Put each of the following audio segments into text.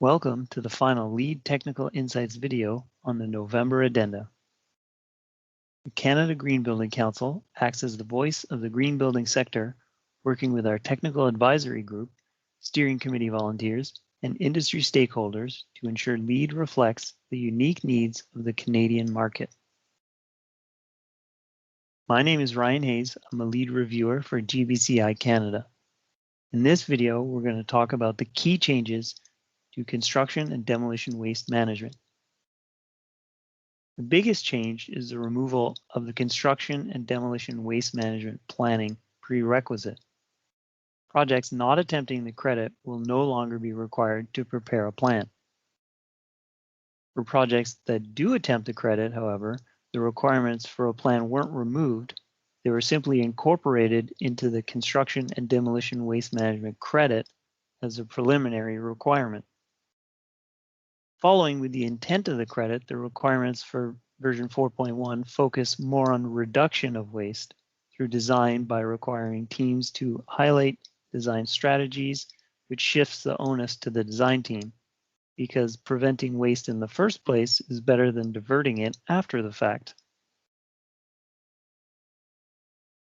Welcome to the final LEED Technical Insights video on the November Addenda. The Canada Green Building Council acts as the voice of the green building sector, working with our technical advisory group, steering committee volunteers, and industry stakeholders to ensure LEED reflects the unique needs of the Canadian market. My name is Ryan Heays. I'm a LEED reviewer for GBCI Canada. In this video, we're going to talk about the key changes to construction and demolition waste management. The biggest change is the removal of the construction and demolition waste management planning prerequisite. Projects not attempting the credit will no longer be required to prepare a plan. For projects that do attempt the credit, however, the requirements for a plan weren't removed. They were simply incorporated into the construction and demolition waste management credit as a preliminary requirement. Following with the intent of the credit, the requirements for version 4.1 focus more on reduction of waste through design by requiring teams to highlight design strategies, which shifts the onus to the design team, because preventing waste in the first place is better than diverting it after the fact.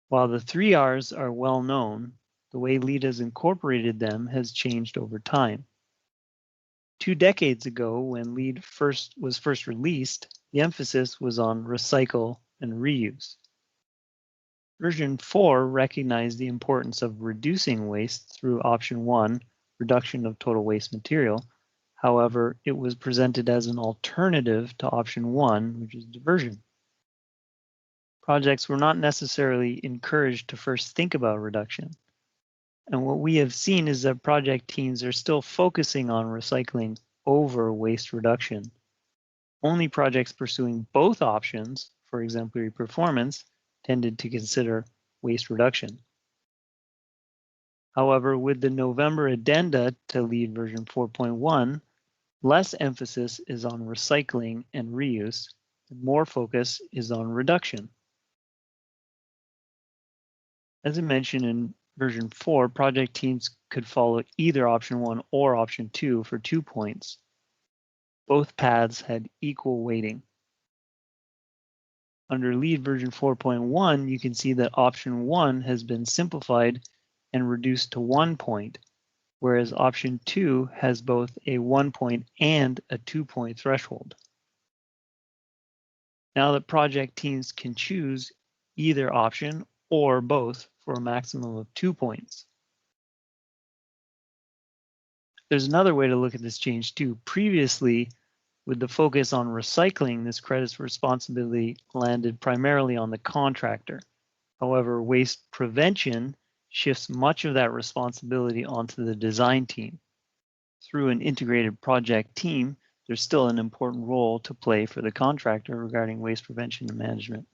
While the 3 R's are well known, the way LEED has incorporated them has changed over time. 2 decades ago, when LEED was first released, the emphasis was on recycle and reuse. Version 4 recognized the importance of reducing waste through option 1, reduction of total waste material. However, it was presented as an alternative to option 1, which is diversion. Projects were not necessarily encouraged to first think about reduction. And what we have seen is that project teams are still focusing on recycling over waste reduction. Only projects pursuing both options for exemplary performance tended to consider waste reduction. However, with the November addenda to LEED version 4.1, less emphasis is on recycling and reuse, and more focus is on reduction. As I mentioned in version 4, project teams could follow either option 1 or option 2 for 2 points. Both paths had equal weighting. Under LEED version 4.1, you can see that option 1 has been simplified and reduced to 1 point, whereas option 2 has both a 1 point and a 2 point threshold. Now that project teams can choose either option or both for a maximum of 2 points. There's another way to look at this change too. Previously, with the focus on recycling, this credit's responsibility landed primarily on the contractor. However, waste prevention shifts much of that responsibility onto the design team. Through an integrated project team, there's still an important role to play for the contractor regarding waste prevention and management.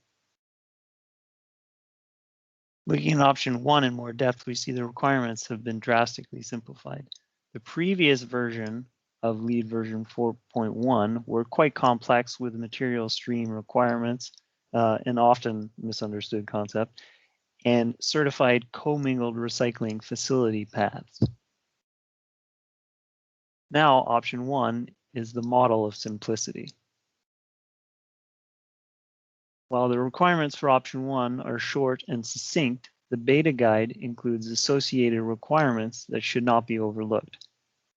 Looking at option 1 in more depth, we see the requirements have been drastically simplified. The previous version of LEED version 4.1 were quite complex with material stream requirements, an often misunderstood concept, and certified commingled recycling facility paths. Now, option 1 is the model of simplicity. While the requirements for option 1 are short and succinct, the beta guide includes associated requirements that should not be overlooked.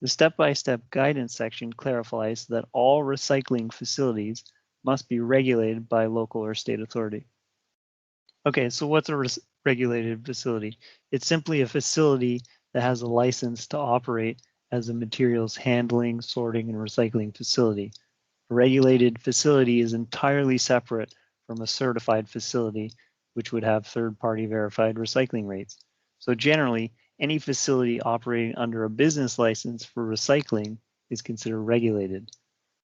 The step-by-step guidance section clarifies that all recycling facilities must be regulated by local or state authority. Okay, so what's a regulated facility? It's simply a facility that has a license to operate as a materials handling, sorting, and recycling facility. A regulated facility is entirely separate from a certified facility, which would have third-party verified recycling rates. So generally, any facility operating under a business license for recycling is considered regulated.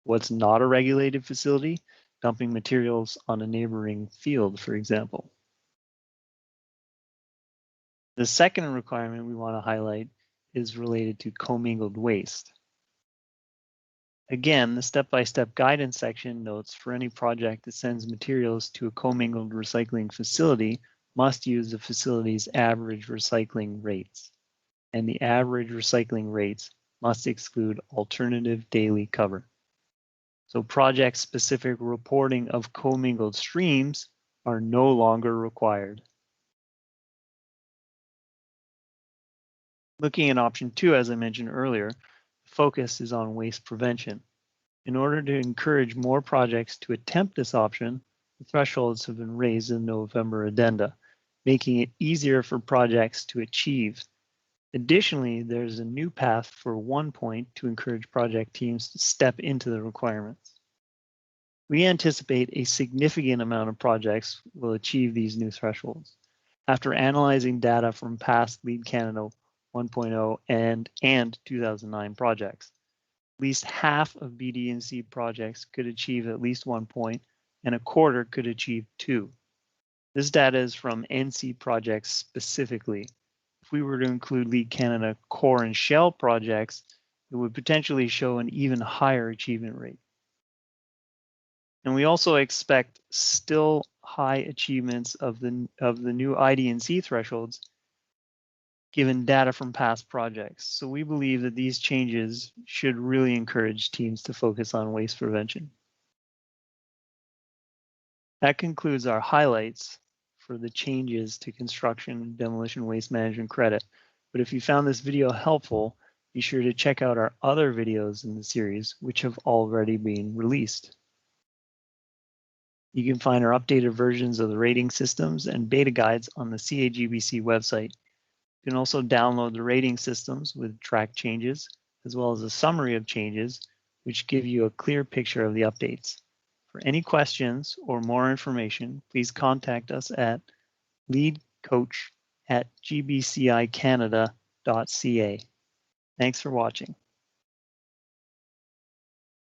What's not a regulated facility? Dumping materials on a neighboring field, for example. The second requirement we want to highlight is related to commingled waste. Again, the step-by-step guidance section notes for any project that sends materials to a commingled recycling facility must use the facility's average recycling rates. And the average recycling rates must exclude alternative daily cover. So project-specific reporting of commingled streams are no longer required. Looking at option 2, as I mentioned earlier, the focus is on waste prevention. In order to encourage more projects to attempt this option, the thresholds have been raised in the November addenda, making it easier for projects to achieve. Additionally, there's a new path for 1 point to encourage project teams to step into the requirements. We anticipate a significant amount of projects will achieve these new thresholds. After analyzing data from past LEED Canada 1.0 and 2009 projects, at least half of BD&C projects could achieve at least 1 point, and a quarter could achieve 2. This data is from NC projects specifically. If we were to include LEED Canada core and shell projects, it would potentially show an even higher achievement rate. And we also expect still high achievements of the new ID&C thresholds given data from past projects. So we believe that these changes should really encourage teams to focus on waste prevention. That concludes our highlights for the changes to construction demolition waste management credit. But if you found this video helpful, be sure to check out our other videos in the series, which have already been released. You can find our updated versions of the rating systems and beta guides on the CaGBC website. You can also download the rating systems with track changes, as well as a summary of changes, which give you a clear picture of the updates. For any questions or more information, please contact us at leadcoach@gbcicanada.ca. Thanks for watching.